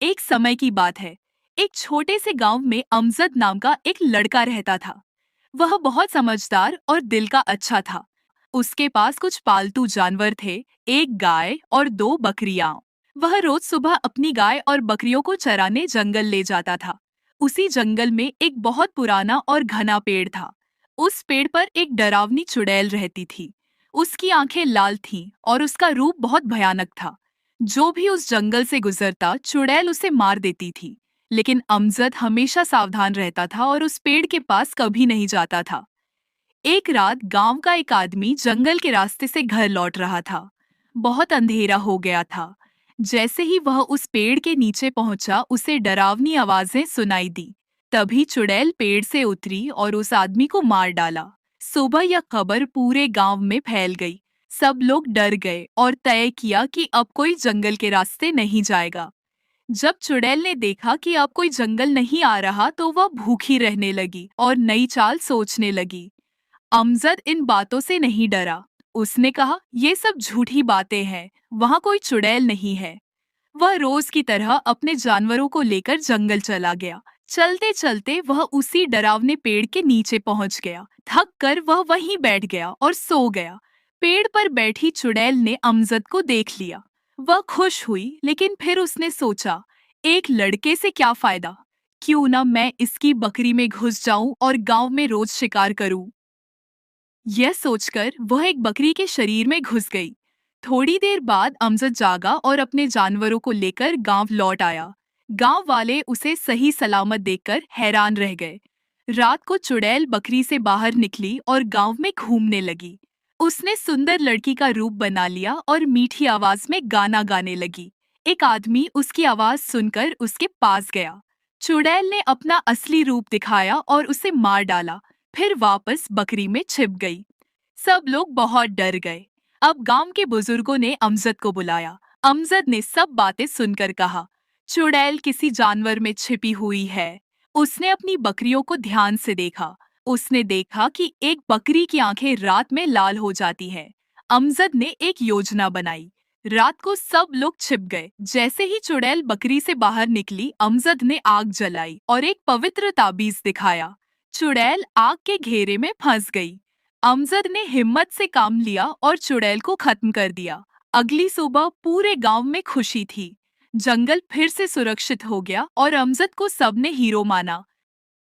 एक समय की बात है। एक छोटे से गांव में अमजद नाम का एक लड़का रहता था। वह बहुत समझदार और दिल का अच्छा था। उसके पास कुछ पालतू जानवर थे, एक गाय और दो बकरियां। वह रोज सुबह अपनी गाय और बकरियों को चराने जंगल ले जाता था। उसी जंगल में एक बहुत पुराना और घना पेड़ था। उस पेड़ पर एक डरावनी चुड़ैल रहती थी। उसकी आंखें लाल थीं और उसका रूप बहुत भयानक था। जो भी उस जंगल से गुजरता चुड़ैल उसे मार देती थी। लेकिन अमजद हमेशा सावधान रहता था और उस पेड़ के पास कभी नहीं जाता था। एक रात गांव का एक आदमी जंगल के रास्ते से घर लौट रहा था। बहुत अंधेरा हो गया था। जैसे ही वह उस पेड़ के नीचे पहुंचा उसे डरावनी आवाजें सुनाई दी। तभी चुड़ैल पेड़ से उतरी और उस आदमी को मार डाला। सुबह यह खबर पूरे गांव में फैल गई। सब लोग डर गए और तय किया कि अब कोई जंगल के रास्ते नहीं जाएगा। जब चुड़ैल ने देखा कि अब कोई जंगल नहीं आ रहा तो वह भूखी रहने लगी और नई चाल सोचने लगी। अमजद इन बातों से नहीं डरा। उसने कहा, ये सब झूठी बातें हैं, वहाँ कोई चुड़ैल नहीं है। वह रोज की तरह अपने जानवरों को लेकर जंगल चला गया। चलते चलते वह उसी डरावने पेड़ के नीचे पहुंच गया। थक कर वह वहीं बैठ गया और सो गया। पेड़ पर बैठी चुड़ैल ने अमजद को देख लिया। वह खुश हुई, लेकिन फिर उसने सोचा, एक लड़के से क्या फायदा। क्यों ना मैं इसकी बकरी में घुस जाऊं और गांव में रोज शिकार करूं। यह सोचकर वह एक बकरी के शरीर में घुस गई। थोड़ी देर बाद अमजद जागा और अपने जानवरों को लेकर गांव लौट आया। गांव वाले उसे सही सलामत देखकर हैरान रह गए। रात को चुड़ैल बकरी से बाहर निकली और गांव में घूमने लगी। उसने सुंदर लड़की का रूप बना लिया और मीठी आवाज में गाना गाने लगी। एक आदमी उसकी आवाज सुनकर उसके पास गया। चुड़ैल ने अपना असली रूप दिखाया और उसे मार डाला, फिर वापस बकरी में छिप गई। सब लोग बहुत डर गए। अब गांव के बुजुर्गों ने अमजद को बुलाया। अमजद ने सब बातें सुनकर कहा, चुड़ैल किसी जानवर में छिपी हुई है। उसने अपनी बकरियों को ध्यान से देखा। उसने देखा कि एक बकरी की आंखें रात में लाल हो जाती हैं। अमजद ने एक योजना बनाई। रात को सब लोग छिप गए। जैसे ही चुड़ैल बकरी से बाहर निकली, अमजद ने आग जलाई और एक पवित्र ताबीज दिखाया। चुड़ैल आग के घेरे में फंस गई। अमजद ने हिम्मत से काम लिया और चुड़ैल को खत्म कर दिया। अगली सुबह पूरे गांव में खुशी थी। जंगल फिर से सुरक्षित हो गया और अमजद को सबने हीरो माना।